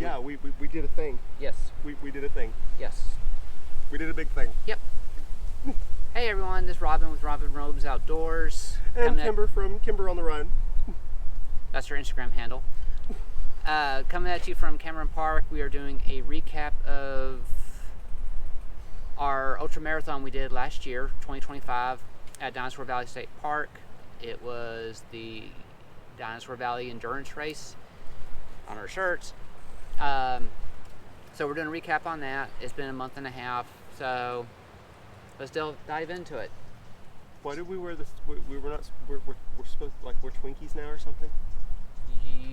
Yeah, we did a thing. Yes. We did a thing. Yes. We did a big thing. Yep. Hey everyone, this is Robin with Robin Robes Outdoors. And Kimber from Kimber on the Run. That's her Instagram handle. Coming at you from Cameron Park, we are doing a recap of our Ultramarathon we did last year, 2025, at Dinosaur Valley State Park. It was the Dinosaur Valley Endurance Race on our shirts. So we're doing a recap on that. It's been a month and a half, so let's dive into it. Why did we wear this? We're supposed to wear Twinkies now or something?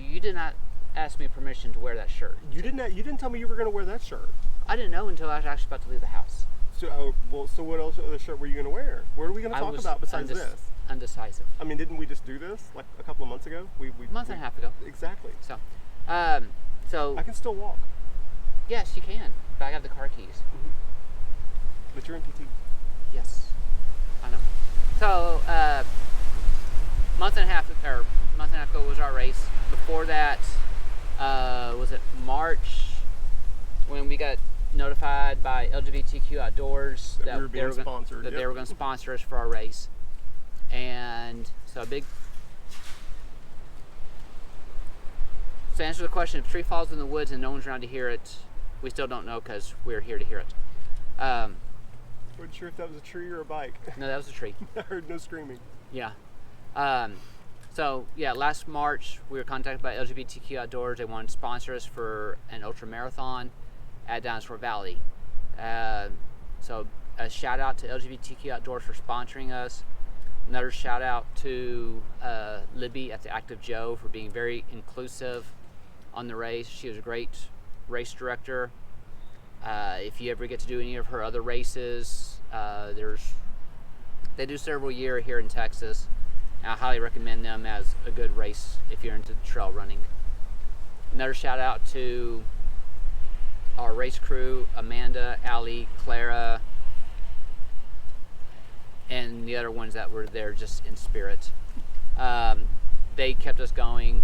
You did not ask me permission to wear that shirt. You didn't tell me you were going to wear that shirt. I didn't know until I was actually about to leave the house. So so what else other shirt were you going to wear? What are we going to talk about besides this? Undecisive. I mean, didn't we just do this like a couple of months ago? A month and a half ago. Exactly. So I can still walk. Yes, you can. But I have the car keys. Mm-hmm. But you're in PT. Yes, I know. So month and a half ago was our race. Before that, was it March when we got notified by LGBTQ Outdoors that they were going to sponsor us for our race. And so to answer the question, if a tree falls in the woods and no one's around to hear it, we still don't know because we're here to hear it. Wasn't sure if that was a tree or a bike. No, that was a tree. I heard no screaming. Yeah. Last March we were contacted by LGBTQ Outdoors. They wanted to sponsor us for an ultramarathon at Dinosaur Valley. So a shout out to LGBTQ Outdoors for sponsoring us. Another shout out to Libby at the Active Joe for being very inclusive on the race. She was a great race director. If you ever get to do any of her other races, they do several a year here in Texas. I highly recommend them as a good race if you're into trail running. Another shout out to our race crew, Amanda, Allie, Clara, and the other ones that were there just in spirit. They kept us going.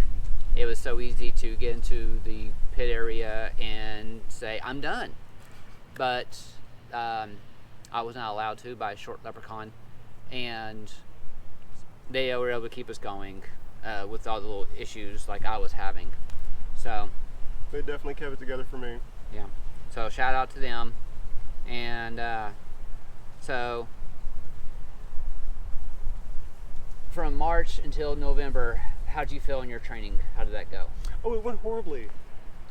It was so easy to get into the pit area and say, I'm done. But I was not allowed to by a short leprechaun. And they were able to keep us going with all the little issues like I was having. So they definitely kept it together for me. Yeah. So shout out to them. And so from March until November, how did you feel in your training? How did that go? Oh, it went horribly.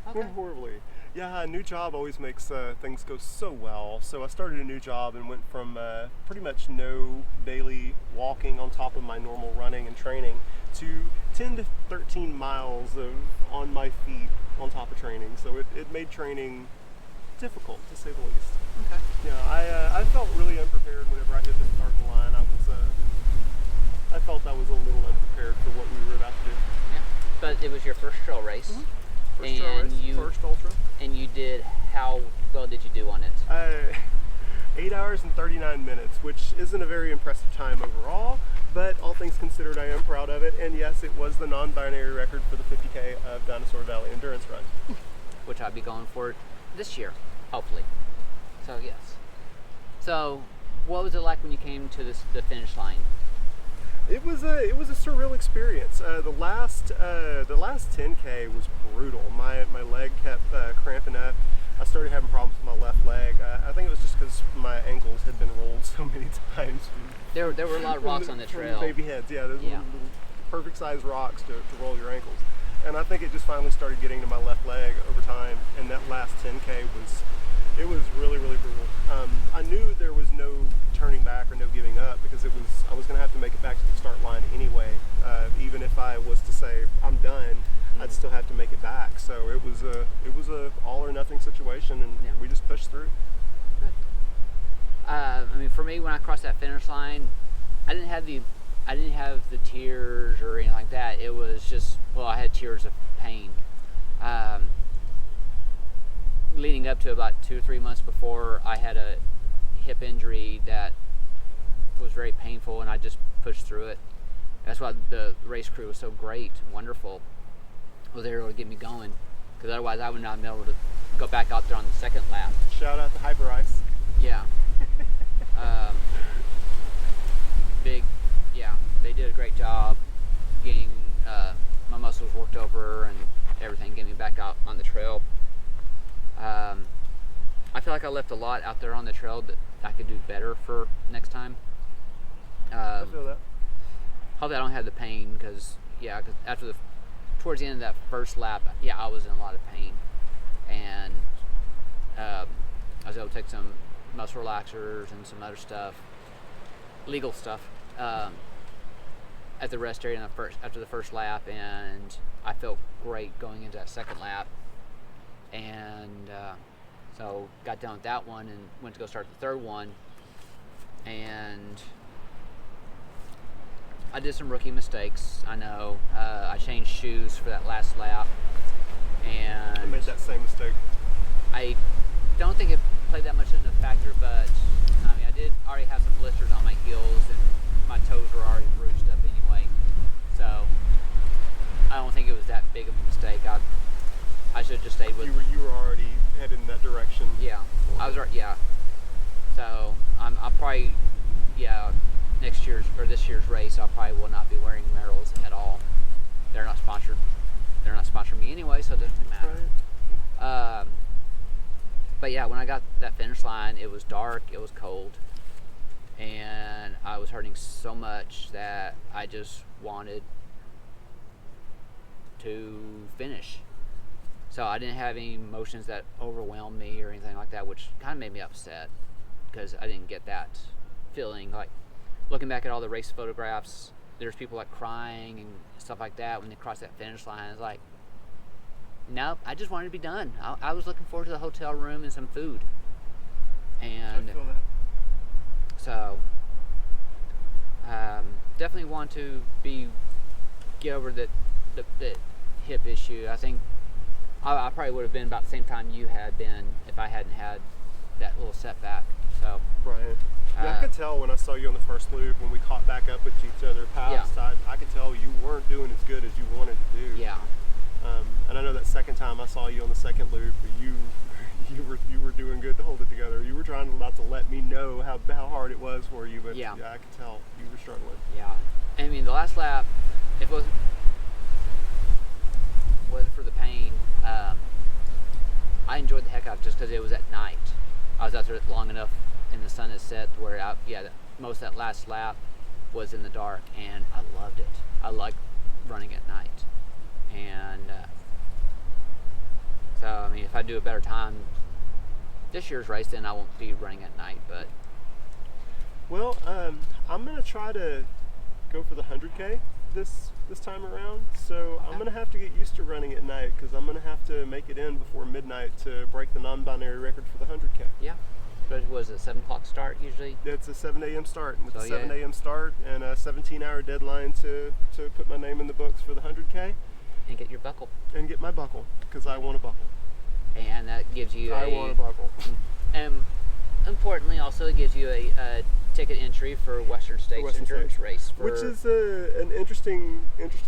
Okay. Went horribly. Yeah, a new job always makes things go so well. So I started a new job and went from pretty much no daily walking on top of my normal running and training to 10 to 13 miles of on my feet on top of training. So it made training difficult, to say the least. Okay. Yeah, I felt really unprepared whenever I hit the starting line. I felt I was a little unprepared for what we were about to do. Yeah, but it was your first trail race. Mm-hmm. First ultra. And you did, how well did you do on it? 8 hours and 39 minutes, which isn't a very impressive time overall, but all things considered, I am proud of it. And yes, it was the non-binary record for the 50K of Dinosaur Valley Endurance Run. Which I'll be going for this year, hopefully. So yes. So what was it like when you came to the finish line? It was a surreal experience. The last 10K was brutal. My leg kept cramping up. I started having problems with my left leg. I think it was just because my ankles had been rolled so many times. There were a lot of rocks on the trail. Baby heads, yeah. There's little perfect size rocks to roll your ankles. And I think it just finally started getting to my left leg over time. And that last 10K was really, really brutal. I knew there was no turning back or no giving up because I was going to have to make it back to the start line anyway. Even if I was to say I'm done, I'd still have to make it back. So it was a all or nothing situation, and we just pushed through. Good. I mean, for me, when I crossed that finish line, I didn't have the tears or anything like that. It was just, I had tears of pain. Leading up to about 2 or 3 months before, I had a hip injury that was very painful, and I just pushed through it. That's why the race crew was so great, wonderful. Well, they were able to get me going. because otherwise I would not be able to go back out there on the second lap. Shout out to Hyper Ice. Yeah. Big, yeah, they did a great job getting my muscles worked over and everything, getting me back out on the trail. I feel like I left a lot out there on the trail that I could do better for next time. I feel that. Hope I don't have the pain, because after towards the end of that first lap, I was in a lot of pain, and I was able to take some muscle relaxers and some other stuff, legal stuff, at the rest area after the first lap, and I felt great going into that second lap, and so got done with that one and went to go start the third one, and I did some rookie mistakes. I know. I changed shoes for that last lap, and I made that same mistake. I don't think it played that much into a factor, but I mean, I did already have some blisters on my heels, and my toes were already bruised up anyway. So I don't think it was that big of a mistake. I should have just stayed with. You were already headed in that direction. Yeah, I was. Yeah. So I'll probably, next year's or this year's race, I probably will not be wearing medals at all. They're not sponsored. They're not sponsoring me anyway, so it doesn't matter. Right. But yeah, when I got that finish line, it was dark, it was cold, and I was hurting so much that I just wanted to finish. So I didn't have any emotions that overwhelmed me or anything like that, which kind of made me upset, because I didn't get that feeling. Like, looking back at all the race photographs, there's people like crying and stuff like that when they cross that finish line. It's like, nope, I just wanted to be done. I was looking forward to the hotel room and some food. And I feel that. So definitely want to get over the hip issue. I think I probably would have been about the same time you had been if I hadn't had that little setback. So right. Yeah, I could tell when I saw you on the first loop, when we caught back up with each other paths, I could tell you weren't doing as good as you wanted to do. Yeah. And I know that second time I saw you on the second loop, you were doing good to hold it together. You were trying not to let me know how hard it was for you, but I could tell you were struggling. Yeah. I mean, the last lap, it wasn't for the pain. I enjoyed the heck out of it just because it was at night. I was out there long enough and the sun had set where most of that last lap was in the dark, and I loved it. I like running at night. And so, I mean, if I do a better time this year's race, then I won't be running at night. But well, I'm gonna try to go for the 100K this time around. So I'm gonna have to get used to running at night, because I'm gonna have to make it in before midnight to break the non-binary record for the 100K. Yeah. But was it a 7 o'clock start usually? It's a 7 a.m. start. And with the 7 a.m. start and a 17-hour deadline to put my name in the books for the 100K. And get your buckle. And get my buckle, because I want a buckle. And that gives you I want a buckle. And importantly, also, it gives you a ticket entry for Western States Endurance Race. Which is an interesting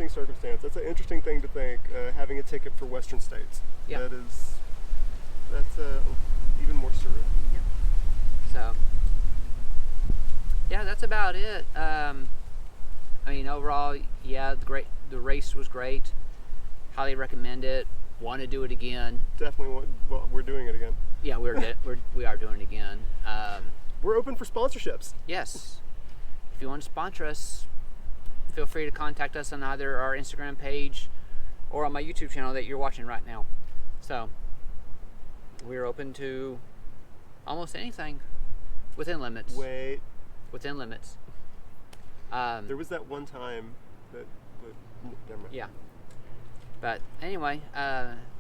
circumstance. That's an interesting thing to think, having a ticket for Western States. Yeah. That's even more surreal. Yeah. So, yeah, that's about it. I mean, overall, the race was great. Highly recommend it. Want to do it again. Definitely. Well, we're doing it again. Yeah, we are doing it again. We're open for sponsorships. Yes. If you want to sponsor us, feel free to contact us on either our Instagram page or on my YouTube channel that you're watching right now. So, we're open to almost anything within limits. Within limits. There was that one time that never mind. Yeah. But anyway,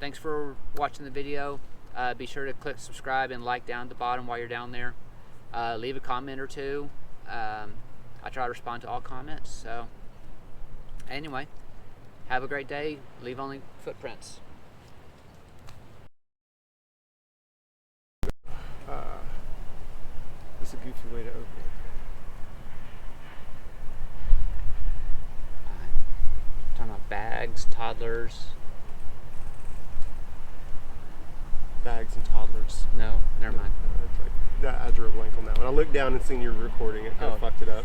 thanks for watching the video. Be sure to click subscribe and like down at the bottom while you're down there. Leave a comment or two. I try to respond to all comments. So anyway, have a great day. Leave only footprints. That's a goofy way to open it. Talking about bags, toddlers. bags and toddlers. No, never mind. It's like, I drew a blank on that one. I looked down and seen you were recording it. Kind of fucked it up.